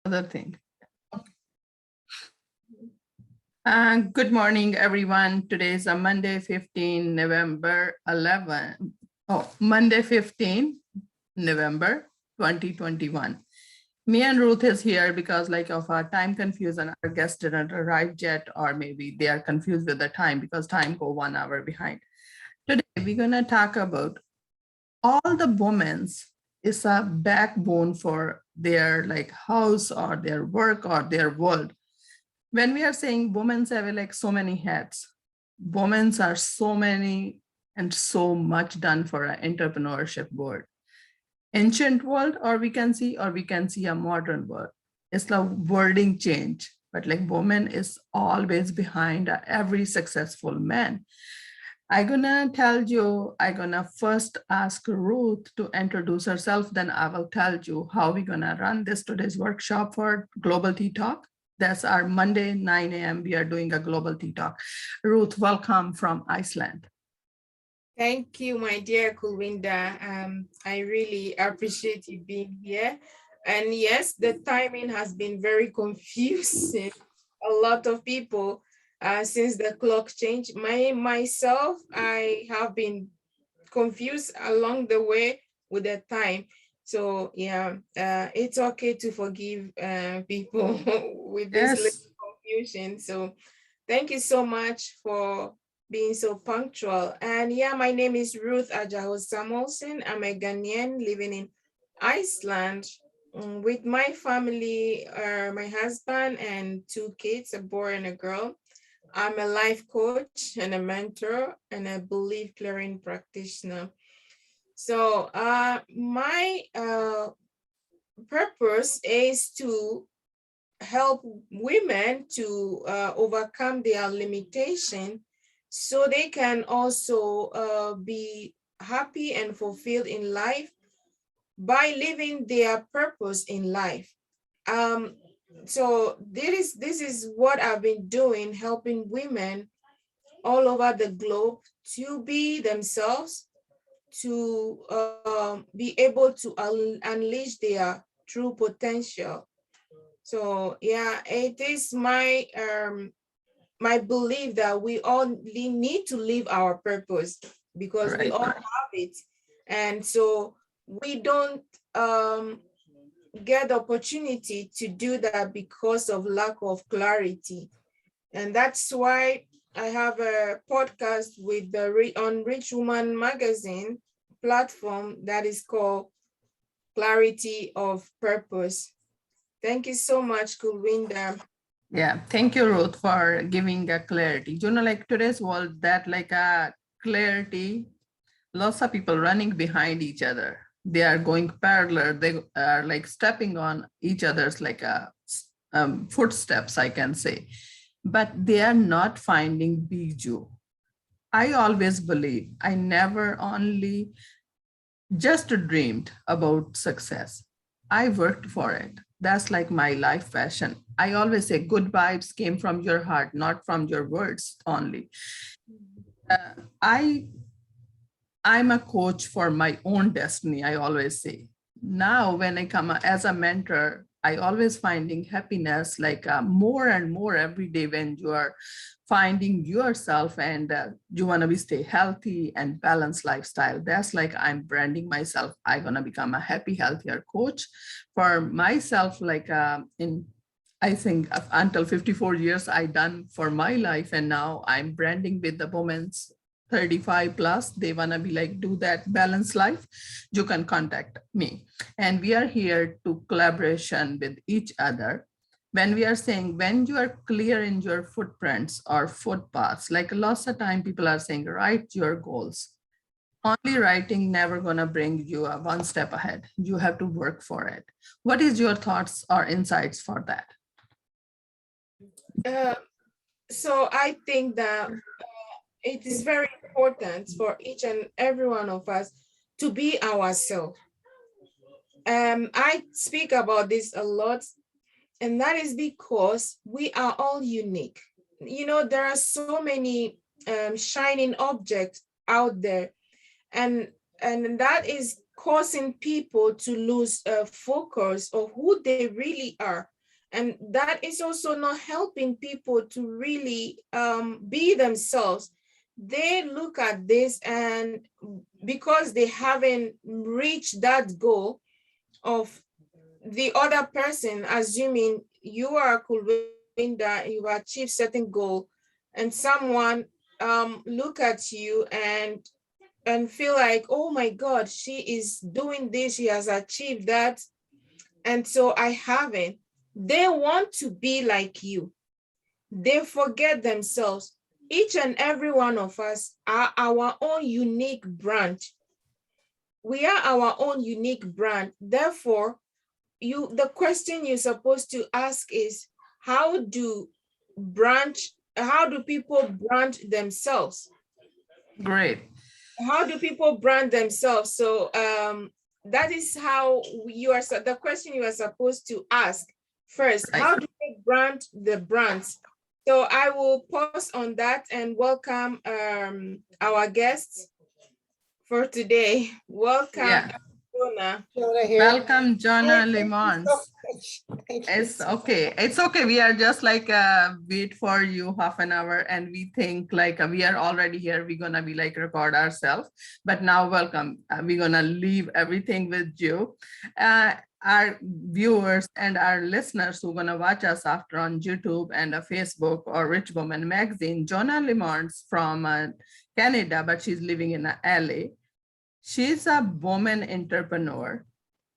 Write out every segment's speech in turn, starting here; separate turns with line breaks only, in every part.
other thing. Good morning, everyone. Today is a Monday, 15 November 11. Oh, Monday, 15 November 2021. Me and Ruth is here because like of our time confusion, our guest didn't arrive yet, or maybe they are confused with the time because time go 1 hour behind. Today, we're gonna talk about all the women's is a backbone for their like house or their work or their world. When we are saying women have like so many hats, women are so many and so much done for an entrepreneurship world. Ancient world, or we can see a modern world. It's the wording change, but like woman is always behind every successful man. I'm gonna first ask Ruth to introduce herself, then I will tell you how we're gonna run this today's workshop for Global Tea Talk. That's our Monday, 9 a.m. We are doing a Global Tea Talk. Ruth, welcome from Iceland.
Thank you, my dear Kulwinder. I really appreciate you being here. And yes, the timing has been very confusing. A lot of people since the clock changed. Myself, I have been confused along the way with the time. So yeah, it's okay to forgive people with this little confusion. So thank you so much for being so punctual. And yeah, my name is Ruth Ajaho Samuelson. I'm a Ghanaian living in Iceland with my family, my husband and 2 kids, a boy and a girl. I'm a life coach and a mentor and a belief clearing practitioner. So my purpose is to help women to overcome their limitation so they can also be happy and fulfilled in life by living their purpose in life. So this is what I've been doing, helping women all over the globe to be themselves, to be able to unleash their true potential. So yeah, it is my my belief that we all need to live our purpose because we all have it, and so we don't get the opportunity to do that because of lack of clarity. And that's why I have a podcast with the on Rich Woman magazine platform that is called Clarity of Purpose. Thank you so much, Kulwinder.
Yeah, thank you, Ruth, for giving a clarity. You know, like today's world, that like a clarity, lots of people running behind each other. They are going parallel. They are like stepping on each other's like footsteps, I can say, but they are not finding Biju. I always believe I never only just dreamed about success. I worked for it. That's like my life passion. I always say good vibes came from your heart, not from your words only. I'm a coach for my own destiny, I always say. Now, when I come as a mentor, I always finding happiness like more and more every day when you are finding yourself and you want to be stay healthy and balanced lifestyle. That's like I'm branding myself. I'm going to become a happy, healthier coach for myself. Like in, I think until 54 years I done for my life. And now I'm branding with the women's 35 plus, they want to be like do that balanced life, you can contact me. And we are here to collaboration with each other. When we are saying, when you are clear in your footprints or footpaths, like lots of time people are saying, write your goals. Only writing never gonna bring you a one step ahead. You have to work for it. What is your thoughts or insights for that?
So I think that it is very important for each and every one of us to be ourselves. I speak about this a lot, and that is because we are all unique. You know, there are so many shining objects out there, and that is causing people to lose focus of who they really are. And that is also not helping people to really be themselves. They look at this, and because they haven't reached that goal of the other person, assuming you are Kulwinder, you've achieved certain goal, and someone look at you and feel like, oh my God, she is doing this, she has achieved that, and so I haven't. They want to be like you. They forget themselves. Each and every one of us are our own unique brand. We are our own unique brand. Therefore, the question you're supposed to ask is, how do people brand themselves?
Great.
How do people brand themselves? So that is how the question you are supposed to ask first.
Right.
How do they brand the brands? So I will pause on that and welcome our guests for today. Welcome,
Yeah.
Jona.
Jona here.
Welcome, Jona
Hi, thank you
Lemmonds.
so much. Thank you.
It's okay. It's okay. We are just like wait for you half an hour, and we think like we are already here. We're gonna be like record ourselves. But now, welcome. We're gonna leave everything with you. Our viewers and our listeners who are gonna watch us after on YouTube and Facebook or Rich Woman Magazine. Jona Lemmonds from Canada, but she's living in LA. She's a woman entrepreneur.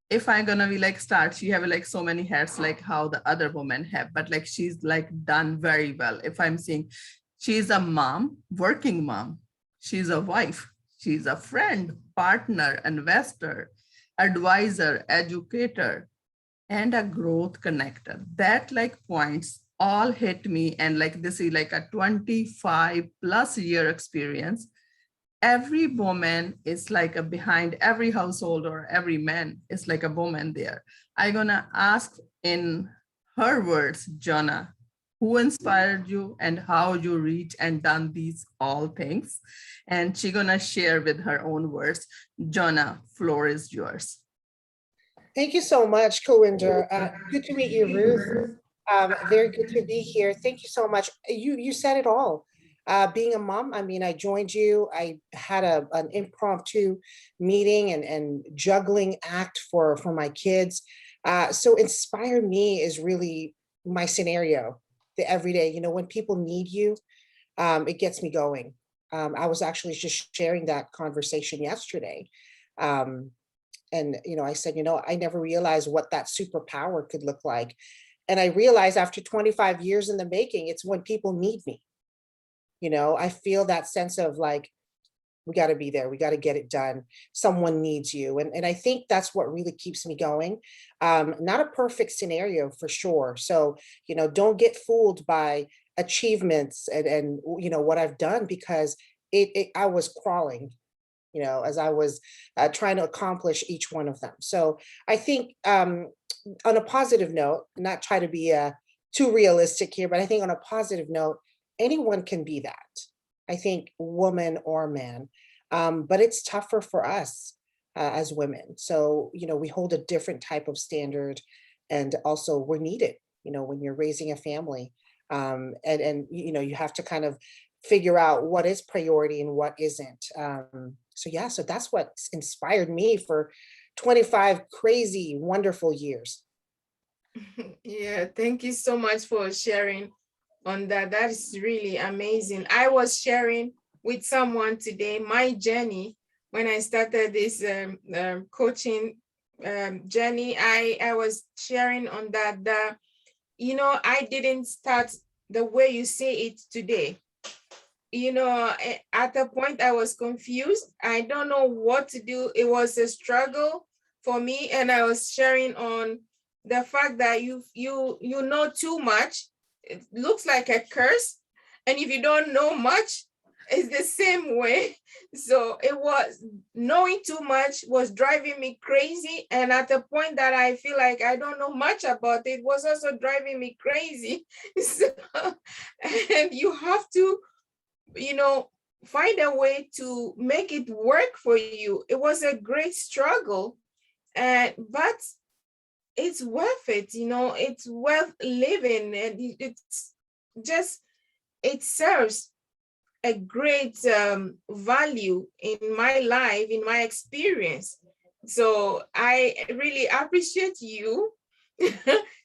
If I'm gonna be like start, she have like so many hats like how the other women have, but like she's like done very well. If I'm seeing, she's a mom, working mom, she's a wife, she's a friend, partner, investor, advisor, educator, and a growth connector. That like points all hit me, and like this is like a 25 plus year experience. Every woman is like a behind every household, or every man is like a woman there. I'm gonna ask in her words, Jona, who inspired you and how you reach and done these all things. And she gonna share with her own words. Jona, floor is yours.
Thank you so much, Kulwinder. Good to meet you, Ruth. Very good to be here. Thank you so much. You said it all. Being a mom, I mean, I joined you. I had an impromptu meeting and juggling act for my kids. So inspire me is really my scenario, the everyday, when people need you, it gets me going. I was actually just sharing that conversation yesterday. And I said, I never realized what that superpower could look like. And I realized after 25 years in the making, it's when people need me. I feel that sense of like, we got to be there. We got to get it done. Someone needs you. And I think that's what really keeps me going. Not a perfect scenario for sure. So, don't get fooled by achievements and what I've done, because I was crawling, as I was trying to accomplish each one of them. So I think on a positive note, not try to be too realistic here, but I think on a positive note, anyone can be that. I think woman or man, but it's tougher for us as women. So, we hold a different type of standard, and also we're needed, when you're raising a family. And you have to kind of figure out what is priority and what isn't. So that's what inspired me for 25 crazy, wonderful years.
Yeah, thank you so much for sharing on that. That is really amazing. I was sharing with someone today my journey when I started this coaching journey. I was sharing on that I didn't start the way you say it today. At a point I was confused. I don't know what to do. It was a struggle for me, and I was sharing on the fact that you know too much. It looks like a curse, and if you don't know much, it's the same way. So it was, knowing too much was driving me crazy, and at the point that I feel like I don't know much about it was also driving me crazy. So, and you have to find a way to make it work for you. It was a great struggle, but it's worth it, you know, it's worth living, and it's just, it serves a great value in my life, in my experience. So I really appreciate you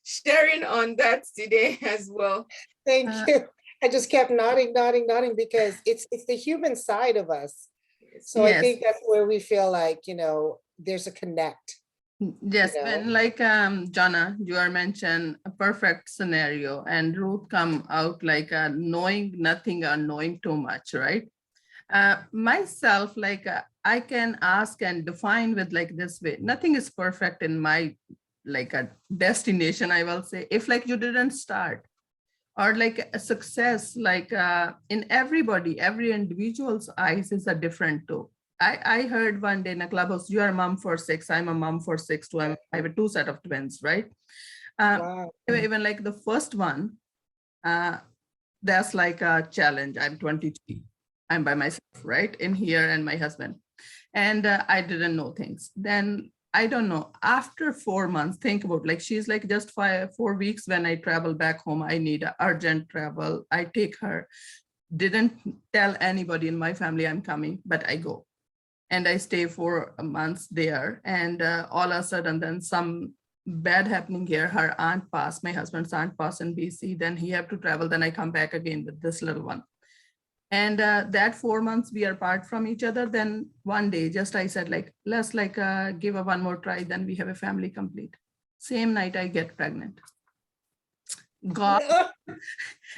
sharing on that today as well.
Thank
Uh,
you. I just kept nodding, nodding, nodding, because it's the human side of us.
Yes.
So I
yes.
think that's where we feel like, you know, there's a connect, you
Yes,
know.
when like Jona, you are mentioned a perfect scenario, and Ruth come out like knowing nothing or knowing too much, right? Myself, like I can ask and define with like this way. Nothing is perfect in my like a destination, I will say. If like you didn't start, or like a success, like in everybody, every individual's eyes is a different too. I heard one day in a clubhouse, you are a mom for six, I'm a mom for six too. I have a two set of twins, right? Uh,
Wow.
even like the first one, uh, that's like a challenge. I'm 23. I'm by myself, right? In here and my husband. And I didn't know things. Then I don't know. After 4 months, think about like she's like just 4 weeks when I travel back home. I need a urgent travel. I take her. Didn't tell anybody in my family I'm coming, but I go. And I stay for months there. And all of a sudden, then some bad happening here. Her aunt passed, my husband's aunt passed in BC. Then he have to travel. Then I come back again with this little one. And that 4 months we are apart from each other. Then one day, just I said like, let's like give a one more try. Then we have a family complete. Same night I get pregnant. God,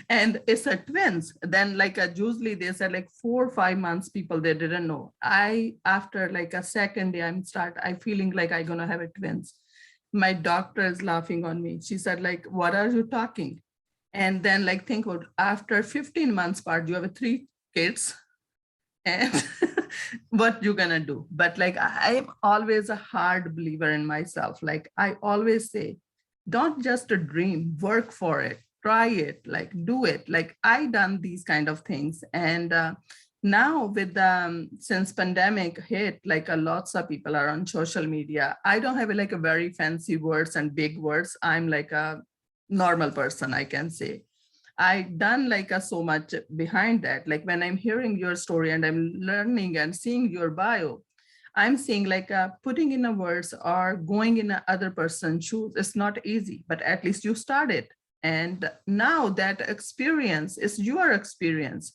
and it's a twins. Then like usually they said like 4 or 5 months people they didn't know. I after like a second day I feeling like I gonna have a twins. My doctor is laughing on me. She said like, what are you talking? And then like think about after 15 months part, you have 3 kids and what you gonna do? But like I'm always a hard believer in myself. Like I always say, don't just a dream, work for it, try it, like do it. Like I done these kind of things. And now with since pandemic hit, like a lots of people are on social media. I don't have like a very fancy words and big words. I'm like a normal person, I can say. I done like a so much behind that. Like when I'm hearing your story and I'm learning and seeing your bio, I'm seeing like putting in a words or going in a other person's shoes is not easy, but at least you started. And now that experience is your experience.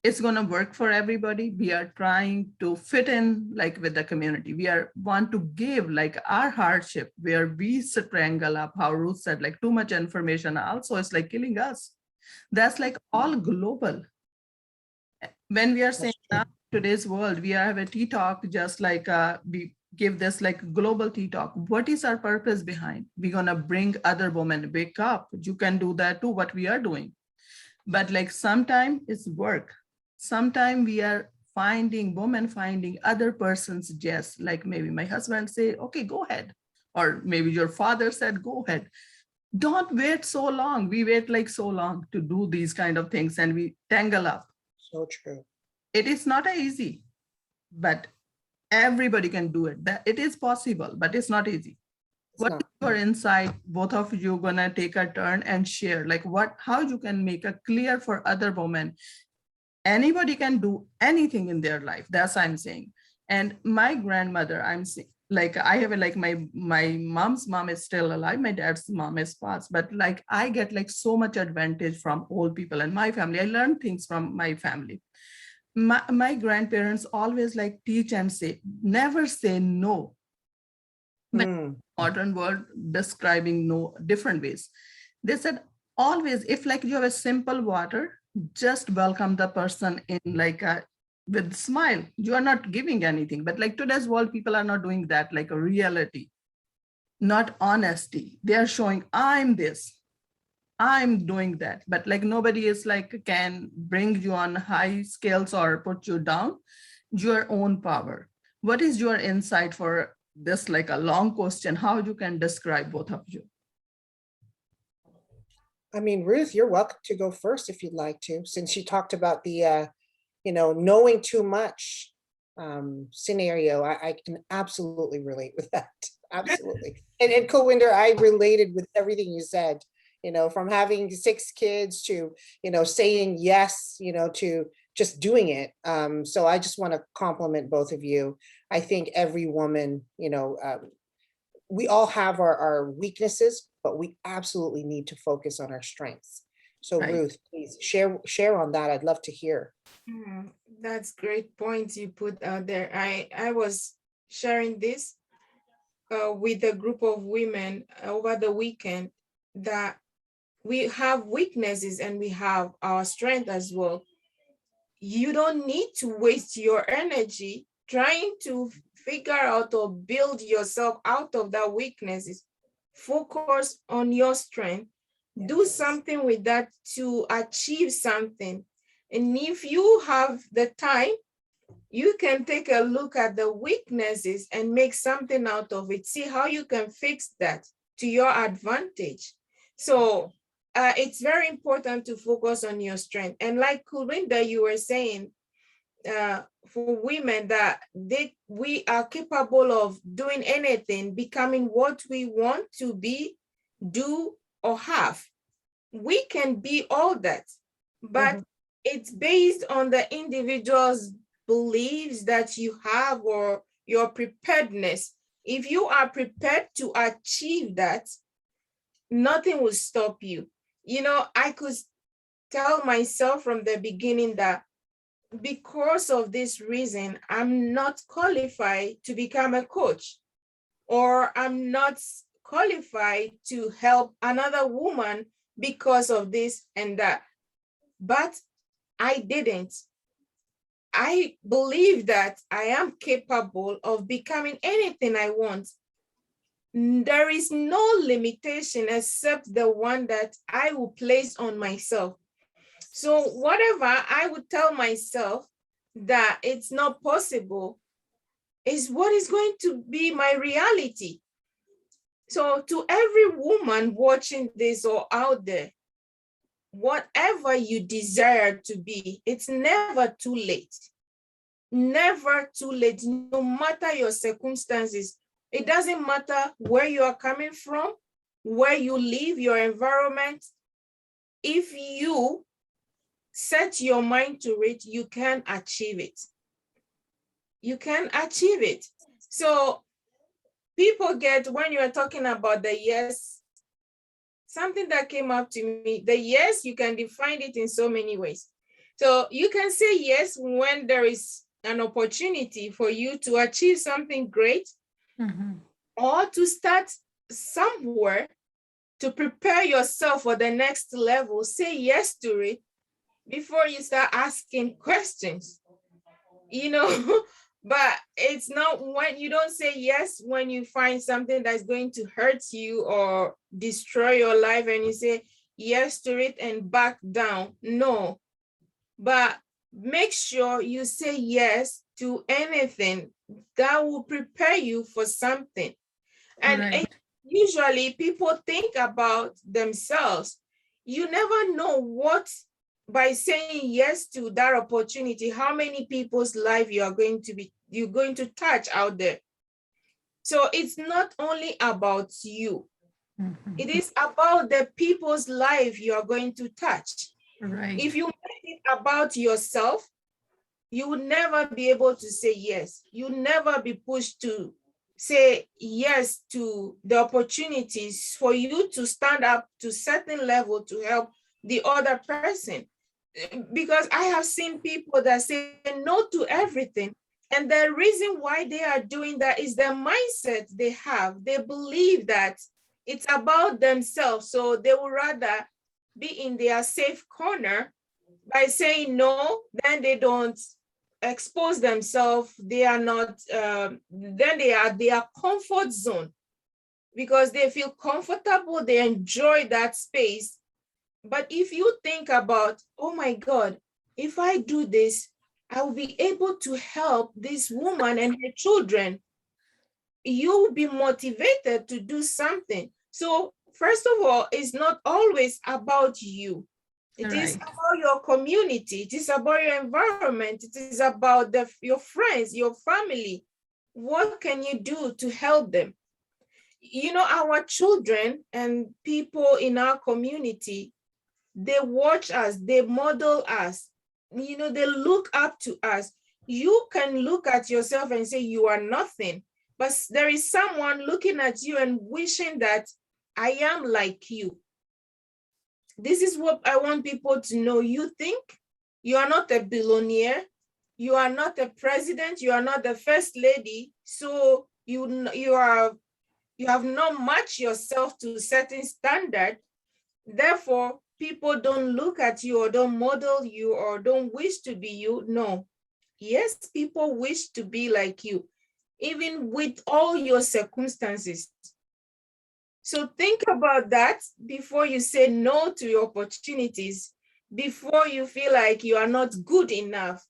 It's going to work for everybody. We are trying to fit in like with the community. We are want to give like our hardship where we strangle up, how Ruth said, like too much information also is like killing us. That's like all global. When we are saying now today's world, we have a tea talk, just like we give this like global tea talk. What is our purpose behind? We're gonna bring other women wake up. You can do that too, what we are doing. But like sometimes it's work. Sometimes we are finding women finding other persons just like maybe my husband say, okay, go ahead. Or maybe your father said, go ahead. Don't wait so long. We wait like so long to do these kind of things and we tangle up.
So true.
It is not easy, but everybody can do it. That it is possible, but it's not easy. What is your insight? Both of you gonna take a turn and share like how you can make a clear for other women. Anybody can do anything in their life. That's I'm saying. And my grandmother, like I have like my mom's mom is still alive. My dad's mom is passed, but like I get like so much advantage from old people in my family. I learn things from my family. My grandparents always like teach and say, never say no. Modern world describing no different ways. They said always, if like you have a simple water, just welcome the person in like a with smile. You are not giving anything, but like today's world, people are not doing that, like a reality, not honesty. They are showing I'm this, I'm doing that, but like nobody is like can bring you on high scales or put you down. Your own power. What is your insight for this, like a long question, how you can describe both of you?
I mean, Ruth, you're welcome to go first if you'd like to, since you talked about the, you know, knowing too much scenario. I can absolutely relate with that. Absolutely. And Kulwinder, I related with everything you said, from having 6 kids to, saying yes, to just doing it. So I just want to compliment both of you. I think every woman, we all have our weaknesses, but we absolutely need to focus on our strengths. So
Right.
Ruth, please share on that. I'd love to hear.
That's great points you put out there. I was sharing this with a group of women over the weekend, that we have weaknesses and we have our strength as well. You don't need to waste your energy trying to figure out or build yourself out of that weaknesses. Focus on your strength. Do something with that to achieve something. And if you have the time, you can take a look at the weaknesses and make something out of it. See how you can fix that to your advantage. So it's very important to focus on your strength. And like Kulwinder, you were saying, for women, that we are capable of doing anything, becoming what we want to be, do, or have. We can be all that, but it's based on the individual's beliefs that you have or your preparedness. If you are prepared to achieve that, nothing will stop you. I could tell myself from the beginning that because of this reason, I'm not qualified to become a coach, or I'm not qualified to help another woman because of this and that. But I didn't. I believe that I am capable of becoming anything I want. There is no limitation except the one that I will place on myself. So whatever I would tell myself that it's not possible is what is going to be my reality. So to every woman watching this or out there, whatever you desire to be, it's never too late. Never too late, no matter your circumstances. It doesn't matter where you are coming from, where you live, your environment. If you set your mind to it, you can achieve it. You can achieve it. So people get, when you are talking about the yes, something that came up to me, the yes, you can define it in so many ways. So you can say yes when there is an opportunity for you to achieve something great, or to start somewhere to prepare yourself for the next level. Say yes to it before you start asking questions, but it's not when you don't say yes when you find something that's going to hurt you or destroy your life, and you say yes to it and back down. No, but make sure you say yes to anything that will prepare you for something. And usually people think about themselves. You never know what, by saying yes to that opportunity, how many people's life you're going to touch out there. So it's not only about you. It is about the people's life you are going to touch.
Right.
If you make it about yourself, you will never be able to say yes. You'll never be pushed to say yes to the opportunities for you to stand up to certain level to help the other person. Because I have seen people that say no to everything. And the reason why they are doing that is the mindset they have. They believe that it's about themselves. So they would rather be in their safe corner by saying no, then they don't expose themselves. They are not, then they are their comfort zone, because they feel comfortable, they enjoy that space. But if you think about, oh my God, if I do this, I will be able to help this woman and her children, you will be motivated to do something. So first of all, it's not always about you. It is about your community. It is about your environment. It is about your friends, your family. What can you do to help them? you know, our children and people in our community, they watch us, they model us, you know, they look up to us. You can look at yourself and say you are nothing, but there is someone looking at you and wishing that I am like you. This is what I want people to know. You think you are not a billionaire, you are not a president, you are not the first lady, so you have not matched yourself to a certain standard. Therefore, people don't look at you or don't model you or don't wish to be you. No. Yes, people wish to be like you, even with all your circumstances. So think about that before you say no to your opportunities, before you feel like you are not good enough,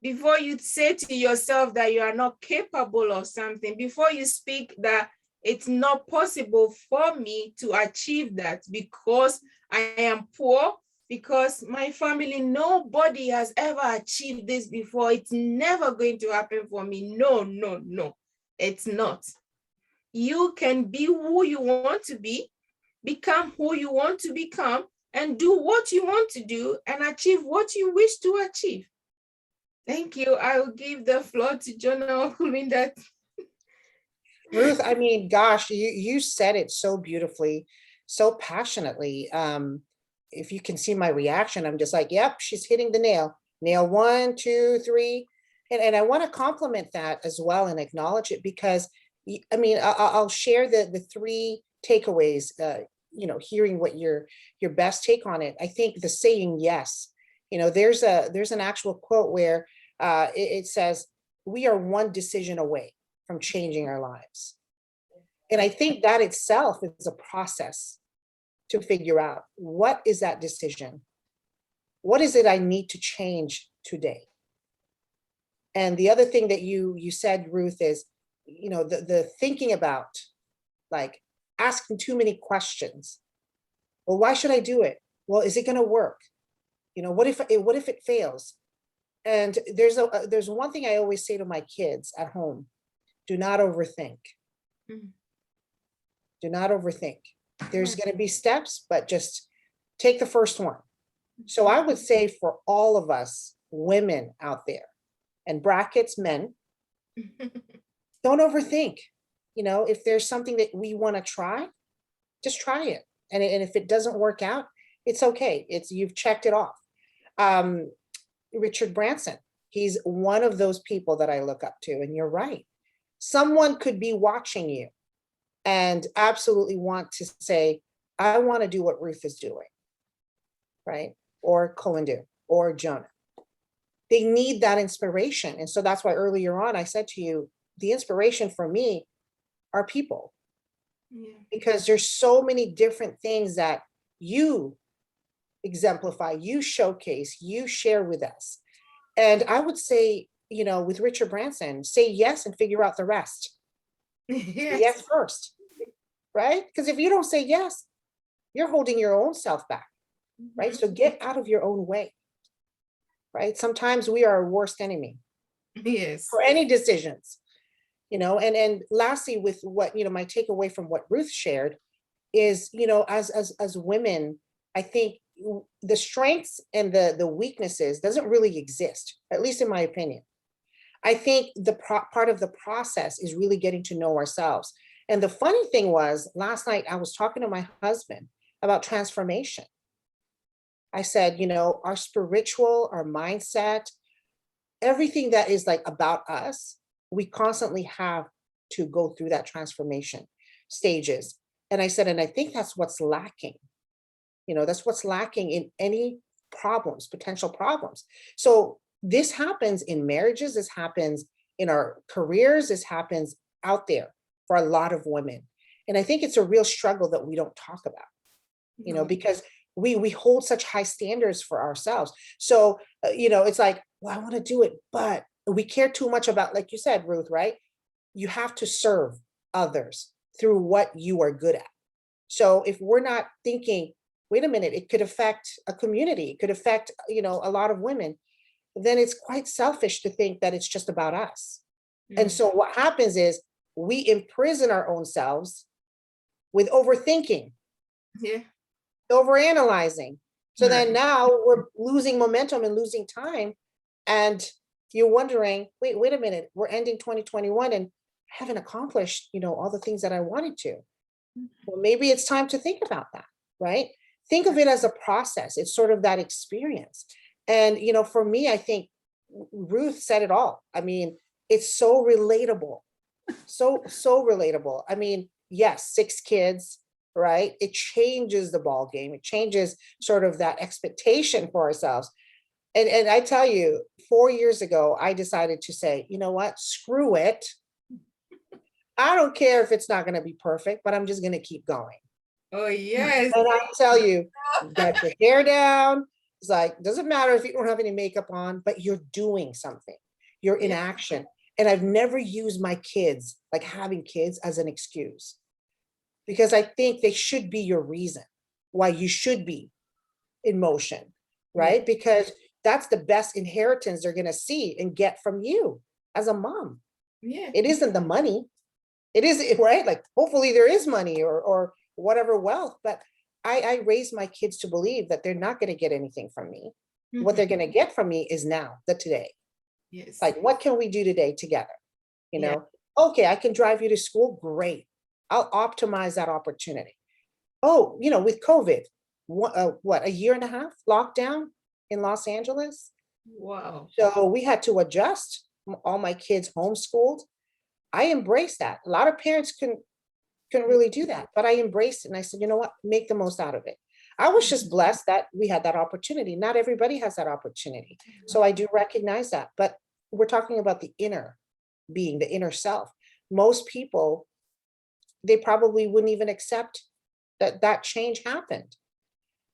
before you say to yourself that you are not capable of something, before you speak that it's not possible for me to achieve that because I am poor, because my family, nobody has ever achieved this before. It's never going to happen for me. No, no, no, it's not. You can be who you want to be, become who you want to become, and do what you want to do and achieve what you wish to achieve. Thank you. I will give the floor to Jona or Kulwinder.
Ruth, I mean, gosh, you said it so beautifully, so passionately. If you can see my reaction, I'm just like, yep, she's hitting the nail. Nail 1, 2, 3. And I want to compliment that as well and acknowledge it because, I mean, I'll share the 3 takeaways, you know, hearing what your best take on it. I think the saying yes, you know, there's an actual quote where it says, we are one decision away from changing our lives. And I think that itself is a process to figure out, what is that decision? What is it I need to change today? And the other thing that you said, Ruth, is, you know, the thinking about, like, asking too many questions. Well, why should I do it? Well, is it going to work? You know, what if it fails? And there's one thing I always say to my kids at home: do not overthink. Do not overthink. There's going to be steps, but just take the first one. So I would say for all of us women out there, and brackets men, don't overthink. You know, if there's something that we want to try, just try it. And if it doesn't work out, it's okay. You've checked it off. Richard Branson, he's one of those people that I look up to, and you're right. Someone could be watching you and absolutely want to say, I want to do what Ruth is doing, right? Or Kulwinder or Jona. They need that inspiration. And so that's why earlier on I said to you, the inspiration for me are people. Yeah. Because there's so many different things that you exemplify, you showcase, you share with us. And I would say, you know, with Richard Branson, say yes and figure out the rest. Yes first, right? Because if you don't say yes, you're holding your own self back, right? So get out of your own way, right? Sometimes we are our worst enemy. Yes. For any decisions, you know. And lastly, with what, you know, my takeaway from what Ruth shared is, you know, as women, I think the strengths and the weaknesses doesn't really exist, at least in my opinion. I think the part of the process is really getting to know ourselves. And the funny thing was, last night I was talking to my husband about transformation. I said, you know, our spiritual, our mindset, everything that is like about us, we constantly have to go through that transformation stages. And I said, and I think that's what's lacking. You know, that's what's lacking in any problems, potential problems. So this happens in marriages, this happens in our careers, this happens out there for a lot of women. And I think it's a real struggle that we don't talk about, you know, because we hold such high standards for ourselves. So, you know, it's like, well, I want to do it, but we care too much about, like you said, Ruth, right? You have to serve others through what you are good at. So if we're not thinking, wait a minute, it could affect a community, it could affect, you know, a lot of women, then it's quite selfish to think that it's just about us. And so what happens is we imprison our own selves with overthinking,
Yeah.
overanalyzing. So then
Right.
now we're losing momentum and losing time. And you're wondering, wait a minute, we're ending 2021 and I haven't accomplished, all the things that I wanted to. Well, maybe it's time to think about that, right? Think of it as a process. It's sort of that experience. And, for me, I think Ruth said it all. I mean, it's so relatable. So relatable. I mean, yes, 6 kids, right? It changes the ball game. It changes sort of that expectation for ourselves. And I tell you, 4 years ago, I decided to say, you know what, screw it. I don't care if it's not going to be perfect, but I'm just going to keep going.
Oh, yes.
And I tell you, get your hair down. It's like, doesn't matter if you don't have any makeup on, but you're doing something. You're in
Yeah.
action. And I've never used my kids, like having kids, as an excuse, because I think they should be your reason why you should be in motion, right? Because that's the best inheritance they're going to see and get from you as a mom.
Yeah.
It isn't the money. It is, right? Like, hopefully there is money or whatever wealth, but I raise my kids to believe that they're not going to get anything from me. What they're going to get from me is now, the today.
Yes.
Like, what can we do today together?
Yeah.
Okay, I can drive you to school. Great. I'll optimize that opportunity. Oh, with COVID, what, a year and a half lockdown in Los Angeles.
Wow.
So we had to adjust. All my kids homeschooled. I embraced that. A lot of parents couldn't really do that, but I embraced it. And I said, you know what, make the most out of it. I was just blessed that we had that opportunity. Not everybody has that opportunity. So I do recognize that, but we're talking about the inner being, the inner self. Most people, they probably wouldn't even accept that change happened.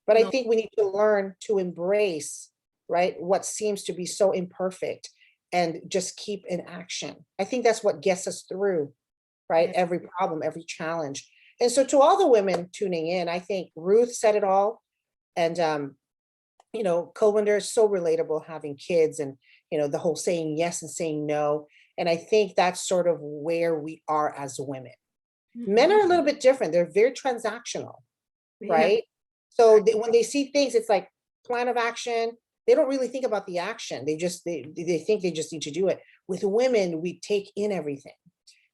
But I
No.
think we need to learn to embrace, right, what seems to be so imperfect and just keep in action. I think that's what gets us through, right?
Yeah.
Every problem, every challenge. And so to all the women tuning in, I think Ruth said it all. And, Kulwinder is so relatable, having kids and, the whole saying yes and saying no. And I think that's sort of where we are as women. Men are a little bit different. They're very transactional,
Yeah.
right? So when they see things, it's like plan of action. They don't really think about the action. They think they just need to do it. With women, we take in everything.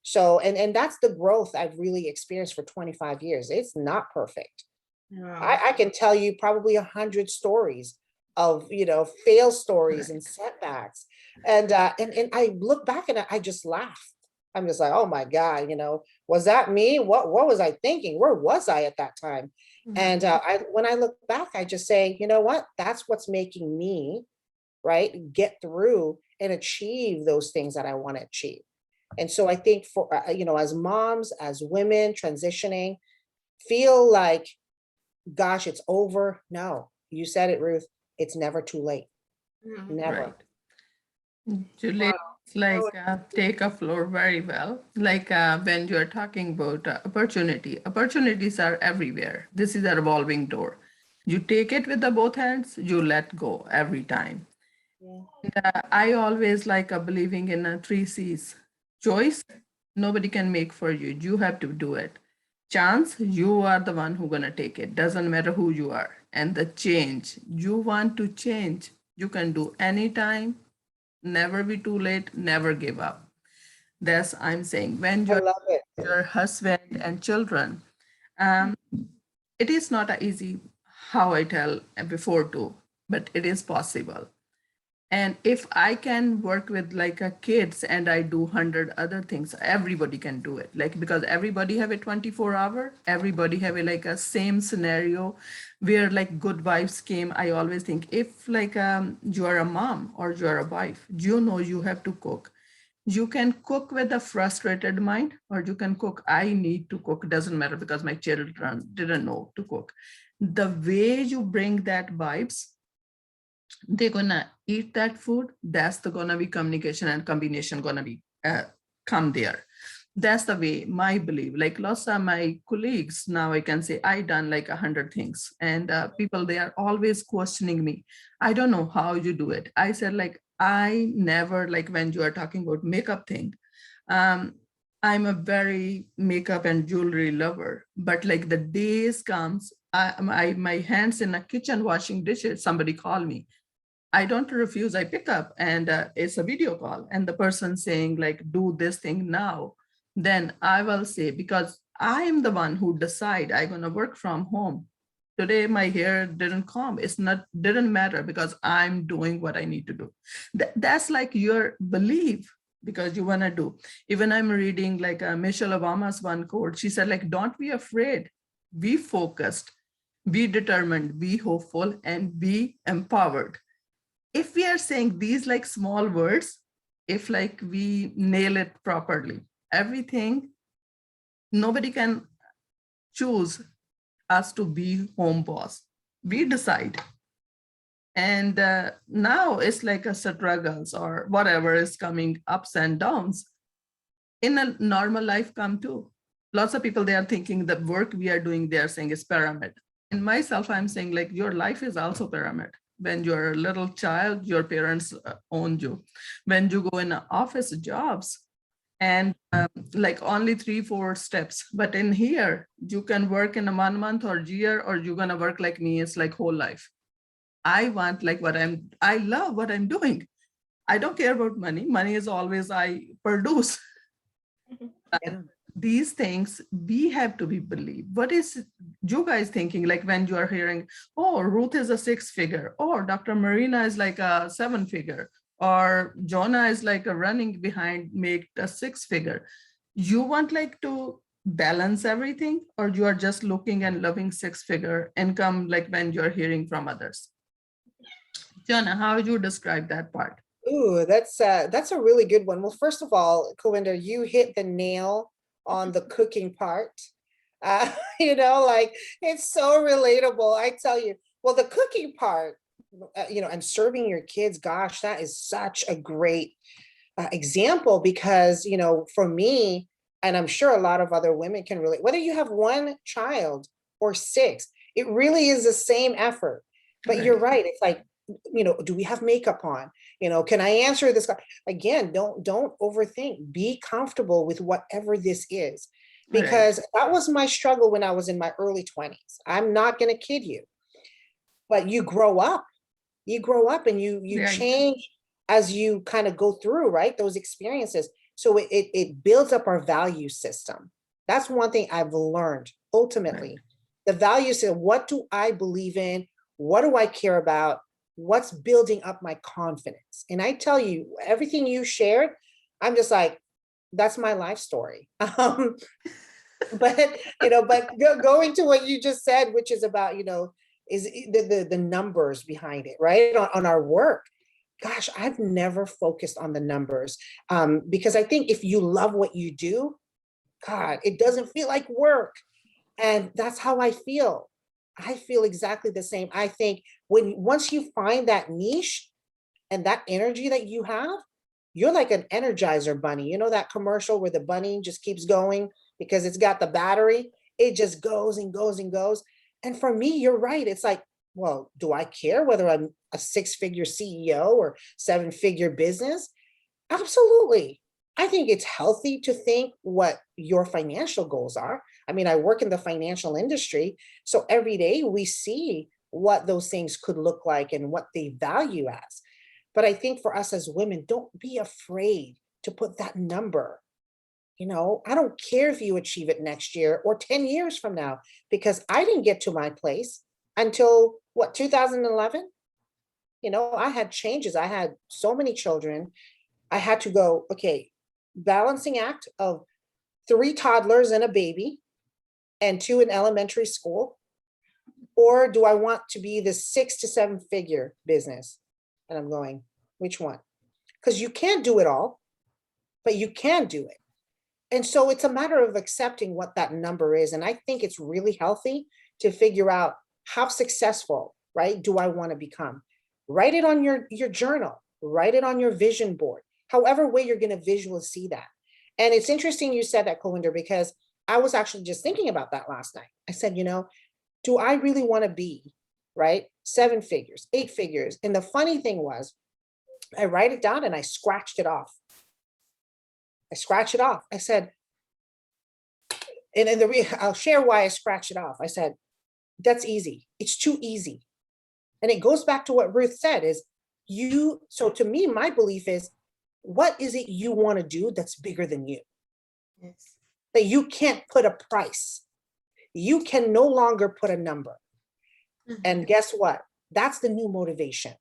So, and that's the growth I've really experienced for 25 years. It's not perfect.
Wow.
I can tell you probably 100 stories of, fail stories and setbacks. And I look back and I just laugh. I'm just like, oh my God, was that me? What was I thinking? Where was I at that time? And when I look back, I just say, you know what? That's what's making me, right, get through and achieve those things that I want to achieve. And so I think for, as moms, as women transitioning, feel like, gosh, it's over. No, you said it, Ruth. It's never too late. Never.
Right. Julie,
Wow.
it's like take a floor very well. Like when you're talking about opportunities are everywhere. This is a revolving door. You take it with the both hands, you let go every time.
Yeah.
I always like believing in 3 C's. Choice, nobody can make for you. You have to do it. Chance, you are the one who gonna take it. Doesn't matter who you are. And the change, you want to change. You can do anytime. Never be too late. Never give up. That's I'm saying. When
I love it.
your husband and children, um, it is not a easy. How I tell before too, but it is possible. And if I can work with like a kids and I do 100 other things, everybody can do it. Like, because everybody have a 24-hour, everybody have a like a same scenario where like good vibes came. I always think if like you are a mom or you are a wife, you have to cook. You can cook with a frustrated mind, or you can cook, I need to cook, doesn't matter because my children didn't know to cook. The way you bring that vibes, they're gonna eat that food. That's the gonna be communication and combination gonna be come there. That's the way my belief. Like lots of my colleagues now, I can say I done like 100 things, and people, they are always questioning me. I don't know how you do it. I said like I never, like when you are talking about makeup thing, um, I'm a very makeup and jewelry lover, but like the days comes, my hands in the kitchen washing dishes, somebody call me. I don't refuse, I pick up and it's a video call and the person saying like, do this thing now. Then I will say, because I am the one who decide I'm gonna work from home. Today my hair didn't comb, didn't matter because I'm doing what I need to do. That's like your belief because you wanna do. Even I'm reading like Michelle Obama's one quote, she said like, don't be afraid, be focused, be determined, be hopeful and be empowered. If we are saying these like small words, if like we nail it properly, everything, nobody can choose us to be home boss. We decide. And now it's like a struggles or whatever is coming ups and downs. In a normal life come too. Lots of people, they are thinking the work we are doing, they are saying is pyramid. In myself, I'm saying like your life is also pyramid. When you're a little child, your parents owned you. When you go in office jobs and like only 3-4 steps, but in here, you can work in a 1 month or year, or you're gonna work like me, it's like whole life. I want like I love what I'm doing. I don't care about money. Money is always I produce.
Yeah.
These things we have to be believed. What is you guys thinking like when you are hearing, oh, Ruth is a 6-figure, or Dr. Marina is like a 7-figure, or Jona is like a running behind make a 6-figure? You want like to balance everything, or you are just looking and loving 6-figure income like when you're hearing from others? Jona, how would you describe that part?
Ooh, that's a really good one. Well, first of all, Kulwinder, you hit the nail on the cooking part. Like it's so relatable. I tell you, well, the cooking part, and serving your kids, gosh, that is such a great example because, for me, and I'm sure a lot of other women can relate, whether you have one child or 6, it really is the same effort. But you're right. It's like, do we have makeup on? Can I answer this? Again, don't overthink. Be comfortable with whatever this is, because that was my struggle when I was in my early 20s. I'm not going to kid you, but you grow up and you change as you kind of go through, right? Those experiences. So it builds up our value system. That's one thing I've learned ultimately. The value system, what do I believe in? What do I care about? What's building up my confidence? And I tell you, everything you shared, I'm just like, that's my life story. But going to what you just said, which is about, is the numbers behind it, right? On our work. Gosh, I've never focused on the numbers because I think if you love what you do, God, it doesn't feel like work. And that's how I feel. I feel exactly the same. I think once you find that niche and that energy that you have, you're like an Energizer bunny. You know that commercial where the bunny just keeps going because it's got the battery? It just goes and goes and goes. And for me, you're right. It's like, well, do I care whether I'm a 6-figure CEO or 7-figure business? Absolutely. I think it's healthy to think what your financial goals are. I mean, I work in the financial industry, so every day we see what those things could look like and what they value as. But I think for us as women, don't be afraid to put that number. I don't care if you achieve it next year or 10 years from now, because I didn't get to my place until 2011. I had changes. I had so many children. I had to go, okay, balancing act of 3 toddlers and a baby and 2 in elementary school. Or do I want to be the 6 to 7-figure business? And I'm going, which one? Because you can't do it all, but you can do it. And so it's a matter of accepting what that number is. And I think it's really healthy to figure out how successful, right, do I want to become? Write it on your journal, write it on your vision board, however way you're going to visually see that. And it's interesting you said that, Kulwinder, because I was actually just thinking about that last night. I said, do I really want to be, right, 7 figures, 8 figures? And the funny thing was, I write it down and I scratched it off. I said, I'll share why I scratched it off. I said, that's easy. It's too easy. And it goes back to what Ruth said is so to me, my belief is, what is it you want to do that's bigger than you?
Yes.
That you can't put a price. You can no longer put a number. And guess what? That's the new motivation.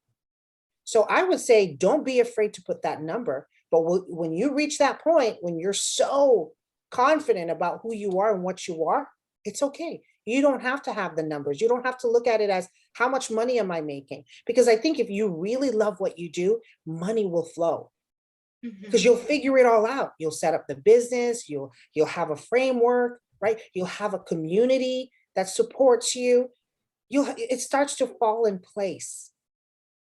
So I would say, don't be afraid to put that number. But when you reach that point, when you're so confident about who you are and what you are, it's okay. You don't have to have the numbers. You don't have to look at it as, how much money am I making? Because I think if you really love what you do, money will flow. Because you'll figure it all out. You'll set up the business, you'll have a framework, right? You'll have a community that supports you. It starts to fall in place.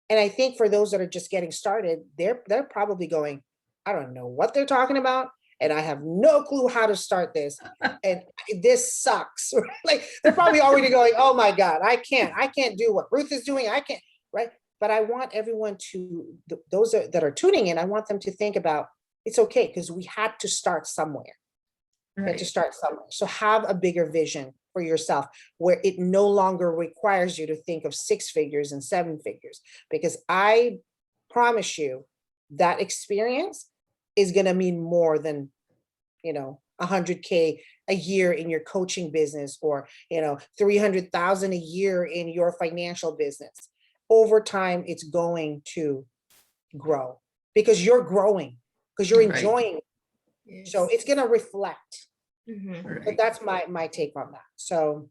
And I think for those that are just getting started, they're probably going, I don't know what they're talking about, and I have no clue how to start this, and this sucks. Like they're probably already going, oh my God, I can't do what Ruth is doing. I can't, right? But I want everyone to, those that are tuning in, I want them to think about, it's okay, because we had to start somewhere. We had to start somewhere. So have a bigger vision for yourself where it no longer requires you to think of 6 figures and 7 figures, because I promise you that experience is going to mean more than, 100K a year in your coaching business, or, 300,000 a year in your financial business. Over time, it's going to grow because you're growing, because you're enjoying it.
Yes.
So it's going to reflect.
Right.
But that's my take on that. So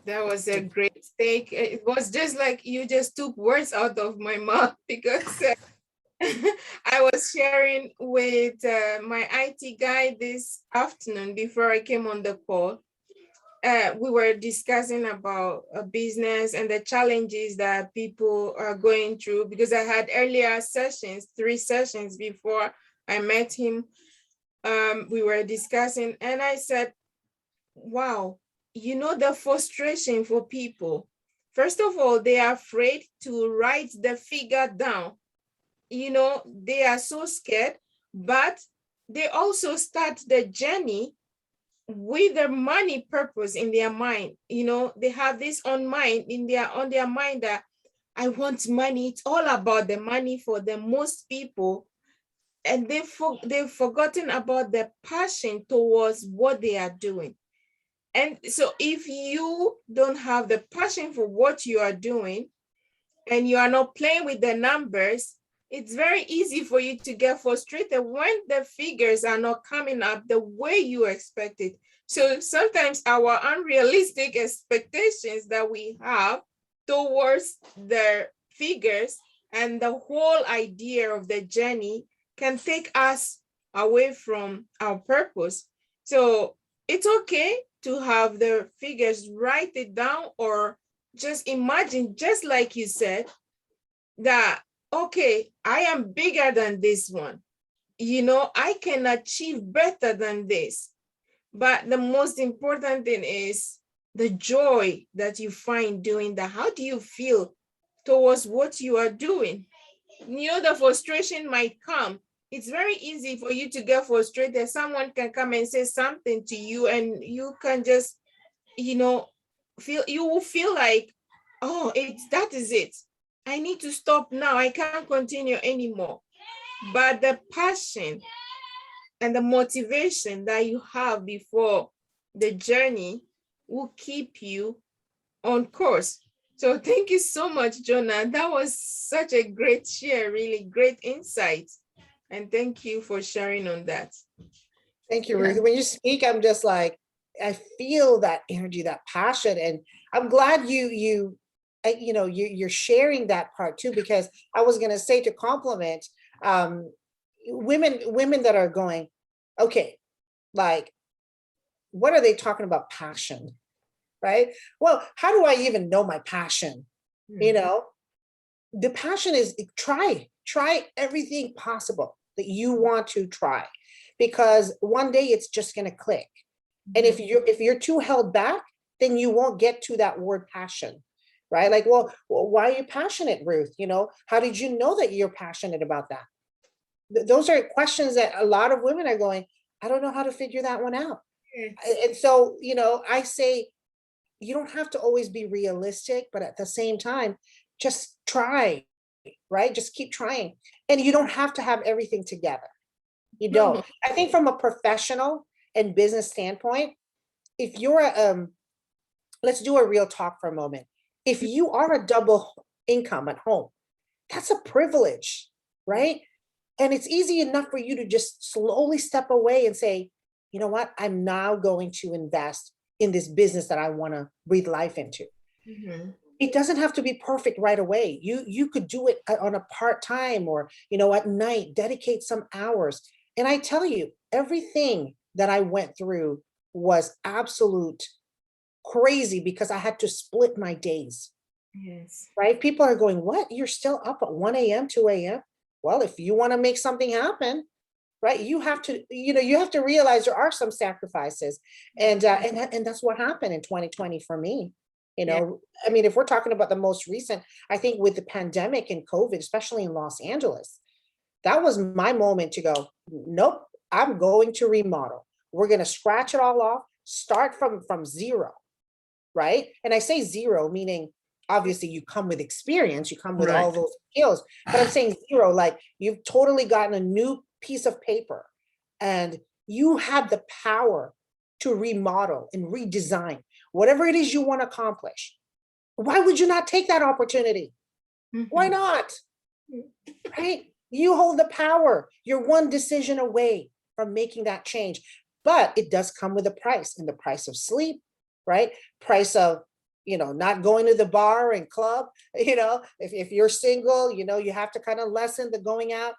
that was a great take. It was just like you just took words out of my mouth, because I was sharing with my IT guy this afternoon before I came on the call. We were discussing about a business and the challenges that people are going through, because I had earlier sessions, 3 sessions before I met him. We were discussing, and I said, wow, the frustration for people. First of all, they are afraid to write the figure down. They are so scared, but they also start the journey with the money purpose in their mind. They have this on their mind that I want money. It's all about the money for the most people. And they've forgotten about the passion towards what they are doing. And so if you don't have the passion for what you are doing, and you are not playing with the numbers, it's very easy for you to get frustrated when the figures are not coming up the way you expected. So sometimes our unrealistic expectations that we have towards the figures and the whole idea of the journey can take us away from our purpose. So it's okay to have the figures, write it down, or just imagine, just like you said, that, okay, I am bigger than this one. I can achieve better than this. But the most important thing is the joy that you find doing that. How do you feel towards what you are doing? The frustration might come. It's very easy for you to get frustrated. Someone can come and say something to you, and you can just, you will feel like, oh, that is it. I need to stop now. I can't continue anymore. But the passion and the motivation that you have before the journey will keep you on course. So thank you so much, Jona. That was such a great share, really great insight. And thank you for sharing on that.
thank you, Ruth. When you speak, I'm just like, I feel that energy, that passion, and I'm glad you're sharing that part too, because I was going to say, to compliment women that are going, okay, like, what are they talking about passion, right? Well, how do I even know my passion? The passion is try everything possible that you want to try, because one day it's just going to click. And if you're too held back, then you won't get to that word passion, right? Like, well, why are you passionate, Ruth? How did you know that you're passionate about that? Those are questions that a lot of women are going, I don't know how to figure that one out. And so, I say, you don't have to always be realistic, but at the same time, just try, right? Just keep trying. And you don't have to have everything together. You don't.
No.
I think from a professional and business standpoint, if you're let's do a real talk for a moment. If you are a double income at home, that's a privilege, right? And it's easy enough for you to just slowly step away and say, you know what, I'm now going to invest in this business that I want to breathe life into.
Mhm.
It doesn't have to be perfect right away. You could do it on a part-time, or at night, dedicate some hours. And I tell you, everything that I went through was absolute crazy because I had to split my days,
Yes.
right? People are going, what? You're still up at 1 a.m., 2 a.m.? Well, if you want to make something happen, right, you have to realize there are some sacrifices. And that's what happened in 2020 for me.
Yeah.
I mean, if we're talking about the most recent, I think with the pandemic and COVID, especially in Los Angeles, that was my moment to go, nope, I'm going to remodel. We're going to scratch it all off, start from zero, right? And I say zero, meaning obviously you come with experience, you come with all
Right.
those skills, but I'm saying zero, like you've totally gotten a new piece of paper and you have the power to remodel and redesign whatever it is you want to accomplish. Why would you not take that opportunity? Why
Mhm.
not? Right? You hold the power. You're one decision away from making that change. But it does come with a price, and the price of sleep, right? Price of, not going to the bar and club, if you're single, you have to kind of lessen the going out.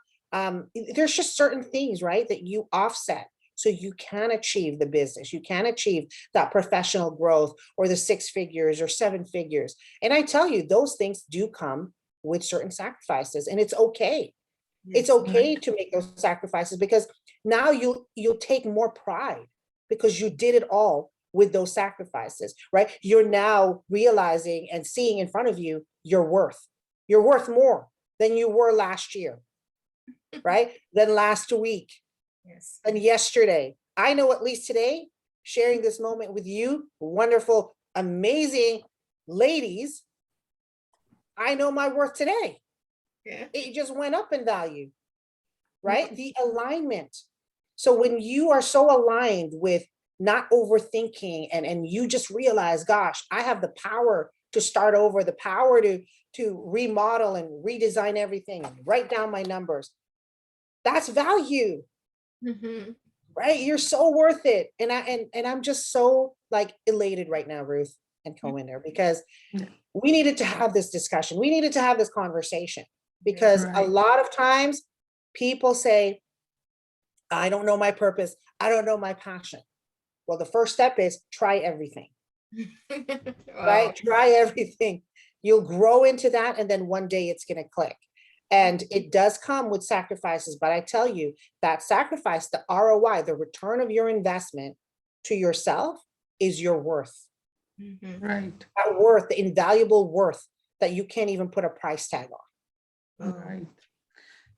There's just certain things, right, that you offset so you can achieve the business. You can achieve that professional growth or the 6 figures or 7 figures. And I tell you, those things do come with certain sacrifices, and it's okay. It's
Yes.
okay
Right.
to make those sacrifices because now you'll take more pride because you did it all with those sacrifices, right? You're now realizing and seeing in front of you your worth. You're worth more than you were last year, right? Than last week
Yes.
and yesterday. I know at least today, sharing this moment with you, wonderful, amazing ladies, I know my worth today.
Yeah.
It just went up in value, right? The alignment. So when you are so aligned with not overthinking and you just realize, gosh, I have the power to start over, the power to remodel and redesign everything and write down my numbers. That's value,
Mhm.
right? You're so worth it. And I'm just so like elated right now, Ruth and Kulwinder, because
Yeah.
we needed to have this discussion. We needed to have this conversation because a
Right.
lot of times people say, I don't know my purpose. I don't know my passion. Well, the first step is try everything,
Wow.
right? Try everything. You'll grow into that. And then one day it's going to click. And it does come with sacrifices. But I tell you, that sacrifice, the ROI, the return of your investment to yourself is your worth.
Mhm.
Right.
That worth, the invaluable worth that you can't even put a price tag on.
Wow.
Right.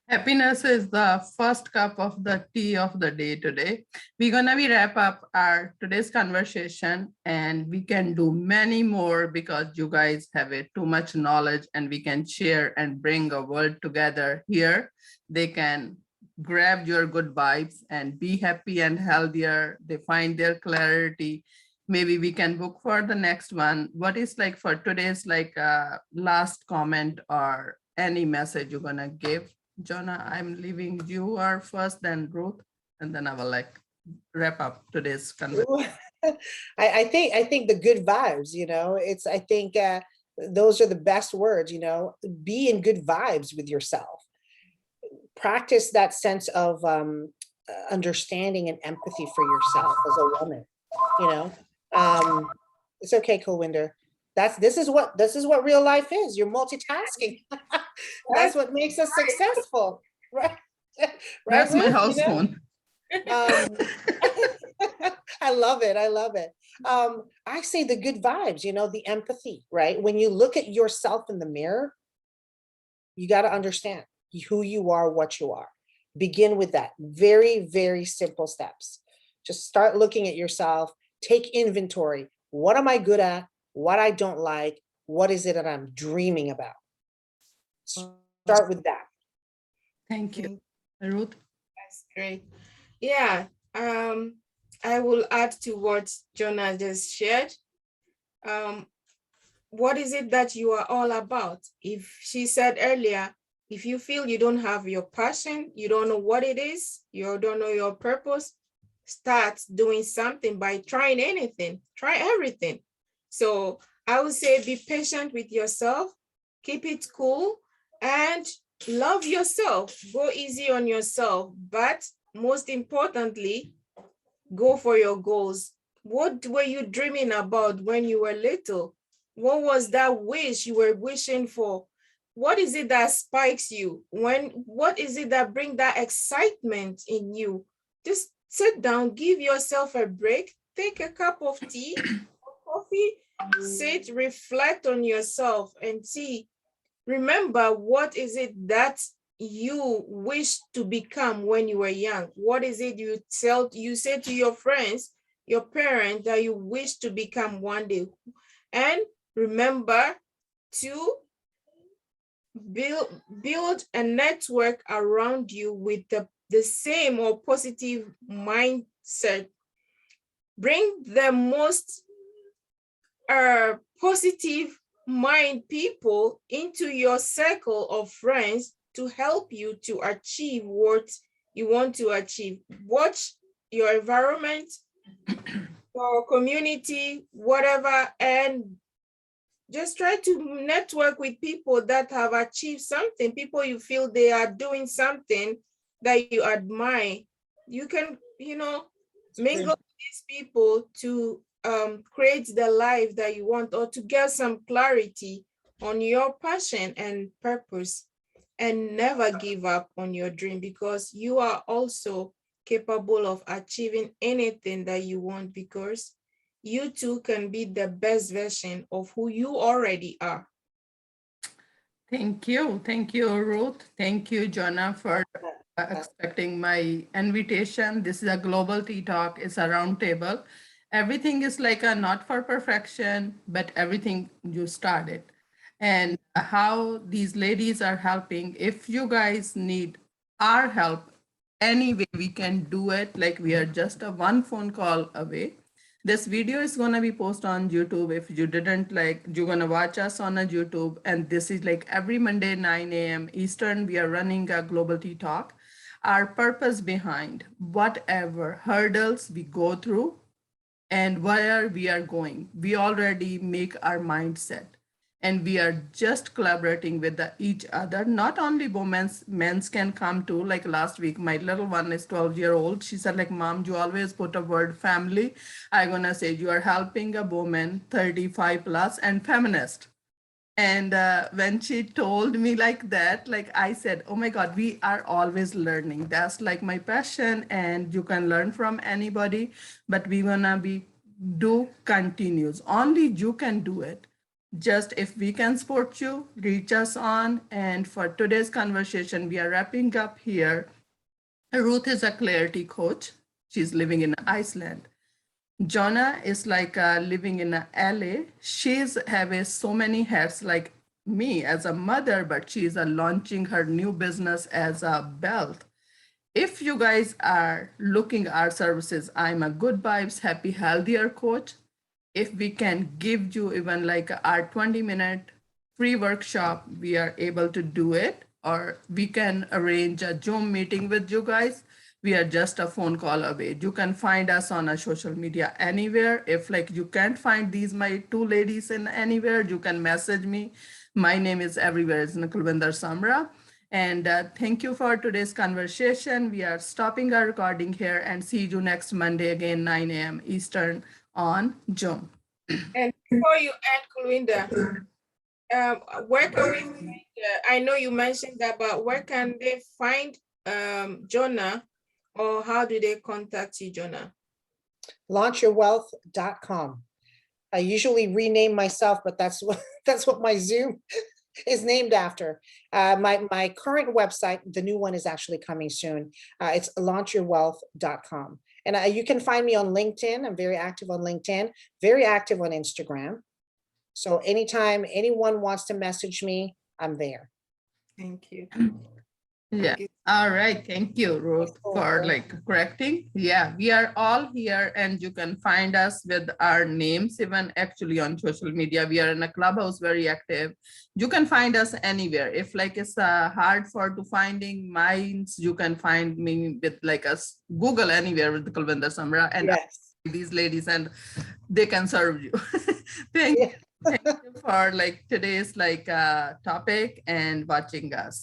Happiness is the first cup of the tea of the day today. We're gonna be wrap up our today's conversation, and we can do many more because you guys have too much knowledge and we can share and bring a world together here. They can grab your good vibes and be happy and healthier. They find their clarity. Maybe we can book for the next one. What is like for today's like last comment or any message you're gonna give? Jona, I'm leaving you are first, then Ruth, and then I will like wrap up today's conversation.
Ooh, I think the good vibes, I think those are the best words, be in good vibes with yourself. Practice that sense of understanding and empathy for yourself as a woman, you know. Um, it's okay, Kulwinder. This is what real life is. You're multitasking. That's
That's
what makes us successful, right? Right,
That's my
Ruth?
house phone.
Um, I love it. I love it. I say the good vibes, the empathy, right? When you look at yourself in the mirror, you got to understand who you are, what you are. Begin with that. Very, very simple steps. Just start looking at yourself, take inventory. What am I good at? What I don't like? What is it that I'm dreaming about? Start with that.
Thank you. Ruth?
That's great. Yeah, I will add to what Jonah just shared. What is it that you are all about? If she said earlier, if you feel you don't have your passion, you don't know what it is, you don't know your purpose, start doing something by trying anything, try everything. So I would say be patient with yourself, keep it cool, and love yourself. Go easy on yourself, but most importantly, go for your goals. What were you dreaming about when you were little? What was that wish you were wishing for? What is it that spikes you? What is it that brings that excitement in you? Just sit down, give yourself a break, take a cup of tea or coffee, sit, reflect on yourself and see. Remember, what is it that you wish to become when you were young? What is it you said to your friends, your parents, that you wish to become one day? And remember to build a network around you with the same or positive mindset. Bring the most positive mind people into your circle of friends to help you to achieve what you want to achieve. Watch your environment, your community, whatever, and just try to network with people that have achieved something, people you feel they are doing something that you admire. You can, mingle with these people to create the life that you want, or to get some clarity on your passion and purpose. And never give up on your dream, because you are also capable of achieving anything that you want, because you too can be the best version of who you already are.
Thank you. Thank you, Ruth. Thank you, Jona, for accepting my invitation. This is a global tea talk. It's a round table. Everything is like a not for perfection, but everything you started. And how these ladies are helping. If you guys need our help, any way we can do it. Like we are just a one phone call away. This video is going to be posted on YouTube. If you didn't like, you're going to watch us on a YouTube. And this is like every Monday, 9 a.m. Eastern, we are running a Global Tea Talk. Our purpose behind whatever hurdles we go through and where we are going, we already make our mindset. And we are just collaborating with each other. Not only men's can come too. Like last week, my little one is 12-year-old. She said, like, Mom, you always put a word family. I'm gonna say you are helping a woman 35 plus and feminist. And when she told me like that, like I said, oh my God, we are always learning. That's like my passion, and you can learn from anybody, but we wanna do continues. Only you can do it. Just if we can support you, reach us on. And for today's conversation, we are wrapping up here. Ruth is a clarity coach. She's living in Iceland. Jona is like living in LA. She's having so many hats like me as a mother, but she's launching her new business as a belt. If you guys are looking our services, I'm a good vibes, happy, healthier coach. If we can give you even like our 20-minute free workshop, we are able to do it, or we can arrange a Zoom meeting with you guys. We are just a phone call away. You can find us on a social media anywhere. If like you can't find these my two ladies in anywhere, you can message me. My name is everywhere. It's Kulwinder Samra. And thank you for today's conversation. We are stopping our recording here and see you next Monday again, 9 a.m. Eastern on Zoom.
And before you end, Kulwinder, where can we find, I know you mentioned that, but where can they find Jona, or how do they contact you, Jona?
Launchyourwealth.com. I usually rename myself, but that's what my Zoom is named after. My current website, the new one is actually coming soon. It's launchyourwealth.com. And you can find me on LinkedIn. I'm very active on LinkedIn, very active on Instagram. So anytime anyone wants to message me, I'm there.
Thank you.
Yeah.
Thank you.
All right. Thank you, Ruth, for like correcting. Yeah, we are all here and you can find us with our names, even actually on social media. We are in a clubhouse, very active. You can find us anywhere. If like it's hard for to finding mines, you can find me with like us Google anywhere with the Kulwinder Samra and
Yes.
these ladies, and they can serve you. Thank
Yeah.
you. Thank you for like today's like topic and watching us.